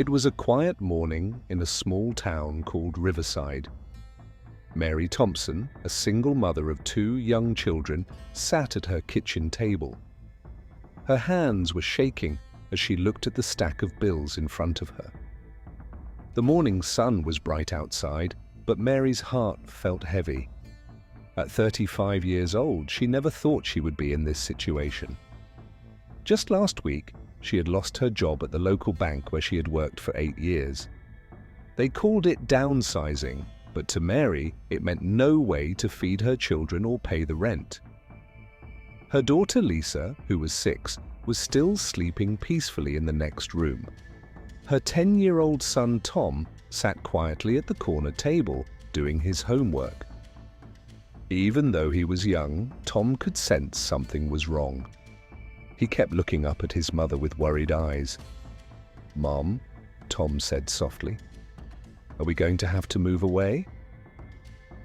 It was a quiet morning in a small town called Riverside. Mary Thompson, a single mother of 2 young children, sat at her kitchen table. Her hands were shaking as she looked at the stack of bills in front of her. The morning sun was bright outside, but Mary's heart felt heavy. At 35 years old, she never thought she would be in this situation. Just last week, she had lost her job at the local bank where she had worked for 8 years. They called it downsizing, but to Mary, it meant no way to feed her children or pay the rent. Her daughter Lisa, who was 6, was still sleeping peacefully in the next room. Her 10-year-old son Tom sat quietly at the corner table, doing his homework. Even though he was young, Tom could sense something was wrong. He kept looking up at his mother with worried eyes. "Mom," Tom said softly, "are we going to have to move away?"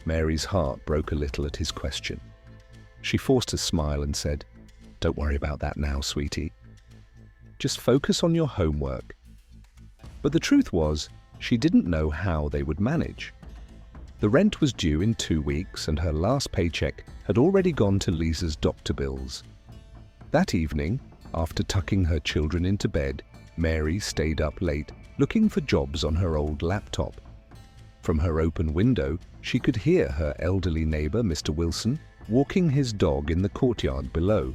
Mary's heart broke a little at his question. She forced a smile and said, "Don't worry about that now, sweetie. Just focus on your homework." But the truth was, she didn't know how they would manage. The rent was due in 2 weeks, and her last paycheck had already gone to Lisa's doctor bills. That evening, after tucking her children into bed, Mary stayed up late, looking for jobs on her old laptop. From her open window, she could hear her elderly neighbor, Mr. Wilson, walking his dog in the courtyard below.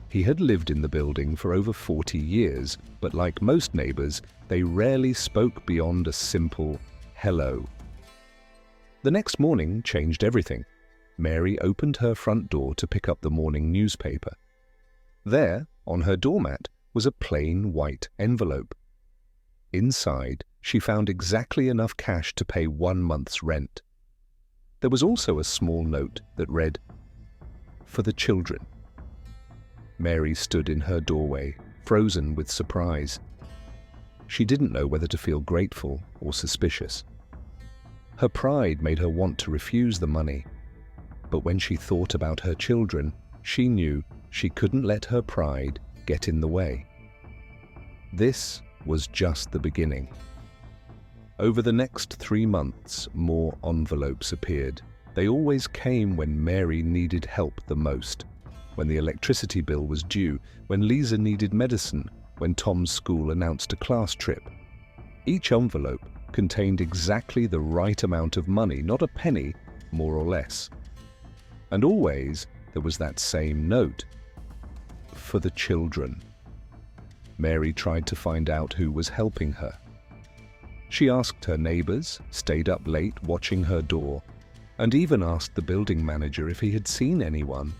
He had lived in the building for over 40 years, but like most neighbors, they rarely spoke beyond a simple hello. The next morning changed everything. Mary opened her front door to pick up the morning newspaper. There, on her doormat, was a plain white envelope. Inside, she found exactly enough cash to pay 1 month's rent. There was also a small note that read, "For the children." Mary stood in her doorway, frozen with surprise. She didn't know whether to feel grateful or suspicious. Her pride made her want to refuse the money, but when she thought about her children, she knew she couldn't let her pride get in the way. This was just the beginning. Over the next 3 months, more envelopes appeared. They always came when Mary needed help the most, when the electricity bill was due, when Lisa needed medicine, when Tom's school announced a class trip. Each envelope contained exactly the right amount of money, not a penny, more or less. And always there was that same note, "For the children." Mary tried to find out who was helping her. She asked her neighbors, stayed up late watching her door, and even asked the building manager if he had seen anyone.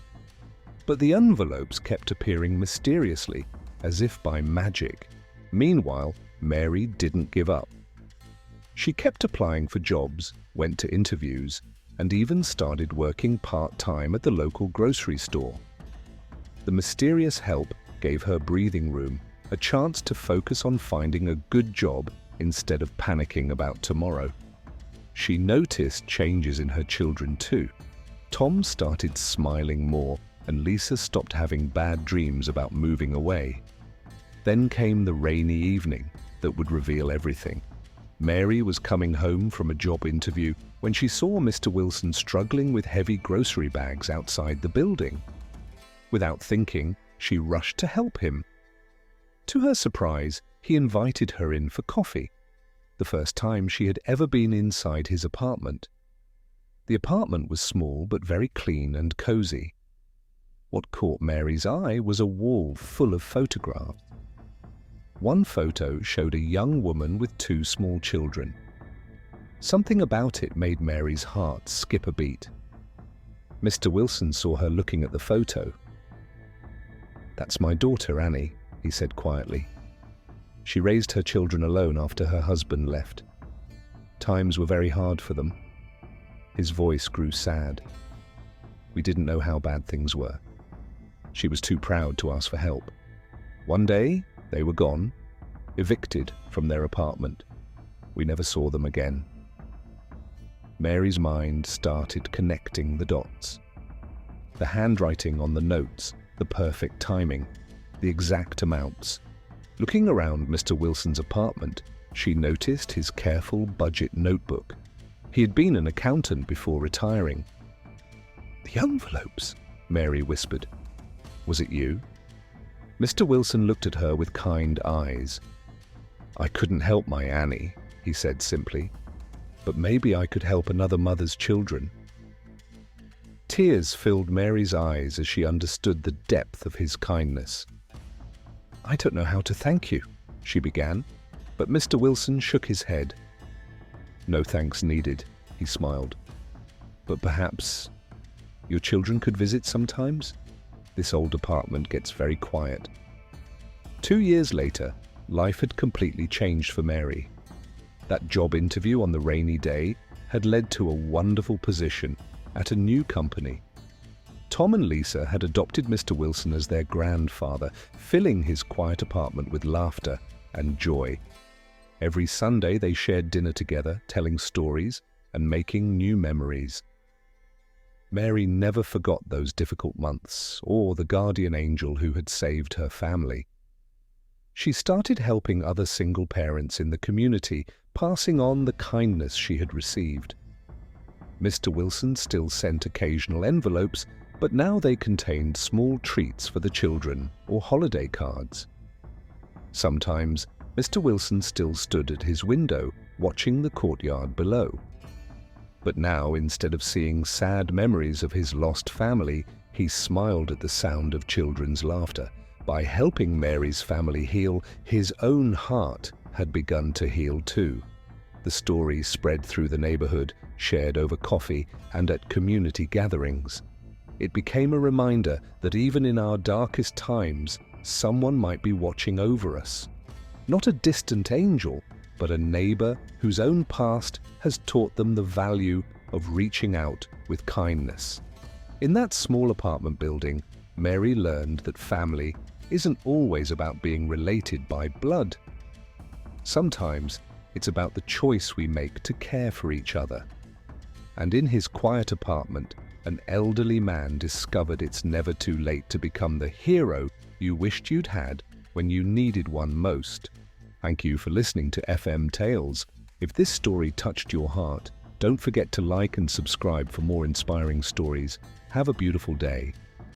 But the envelopes kept appearing mysteriously, as if by magic. Meanwhile, Mary didn't give up. She kept applying for jobs, went to interviews, and even started working part-time at the local grocery store. The mysterious help gave her breathing room, a chance to focus on finding a good job instead of panicking about tomorrow. She noticed changes in her children too. Tom started smiling more, and Lisa stopped having bad dreams about moving away. Then came the rainy evening that would reveal everything. Mary was coming home from a job interview when she saw Mr. Wilson struggling with heavy grocery bags outside the building. Without thinking, she rushed to help him. To her surprise, he invited her in for coffee, the first time she had ever been inside his apartment. The apartment was small but very clean and cozy. What caught Mary's eye was a wall full of photographs. One photo showed a young woman with 2 small children. Something about it made Mary's heart skip a beat. Mr. Wilson saw her looking at the photo. "That's my daughter, Annie," he said quietly. "She raised her children alone after her husband left. Times were very hard for them." His voice grew sad. "We didn't know how bad things were. She was too proud to ask for help. One day, they were gone, evicted from their apartment. We never saw them again." Mary's mind started connecting the dots. The handwriting on the notes, the perfect timing, the exact amounts. Looking around Mr. Wilson's apartment, she noticed his careful budget notebook. He had been an accountant before retiring. "The envelopes," Mary whispered. "Was it you?" Mr. Wilson looked at her with kind eyes. "I couldn't help my Annie," he said simply, "but maybe I could help another mother's children." Tears filled Mary's eyes as she understood the depth of his kindness. "I don't know how to thank you," she began, but Mr. Wilson shook his head. "No thanks needed," he smiled. "But perhaps your children could visit sometimes? This old apartment gets very quiet." 2 years later, life had completely changed for Mary. That job interview on the rainy day had led to a wonderful position at a new company. Tom and Lisa had adopted Mr. Wilson as their grandfather, filling his quiet apartment with laughter and joy. Every Sunday they shared dinner together, telling stories and making new memories. Mary never forgot those difficult months or the guardian angel who had saved her family. She started helping other single parents in the community, passing on the kindness she had received. Mr. Wilson still sent occasional envelopes, but now they contained small treats for the children or holiday cards. Sometimes Mr. Wilson still stood at his window, watching the courtyard below. But now, instead of seeing sad memories of his lost family, he smiled at the sound of children's laughter. By helping Mary's family heal, his own heart had begun to heal too. The story spread through the neighborhood, shared over coffee and at community gatherings. It became a reminder that even in our darkest times, someone might be watching over us. Not a distant angel, but a neighbor whose own past has taught them the value of reaching out with kindness. In that small apartment building, Mary learned that family isn't always about being related by blood. Sometimes it's about the choice we make to care for each other. And in his quiet apartment, an elderly man discovered it's never too late to become the hero you wished you'd had when you needed one most. Thank you for listening to FM Tales. If this story touched your heart, don't forget to like and subscribe for more inspiring stories. Have a beautiful day.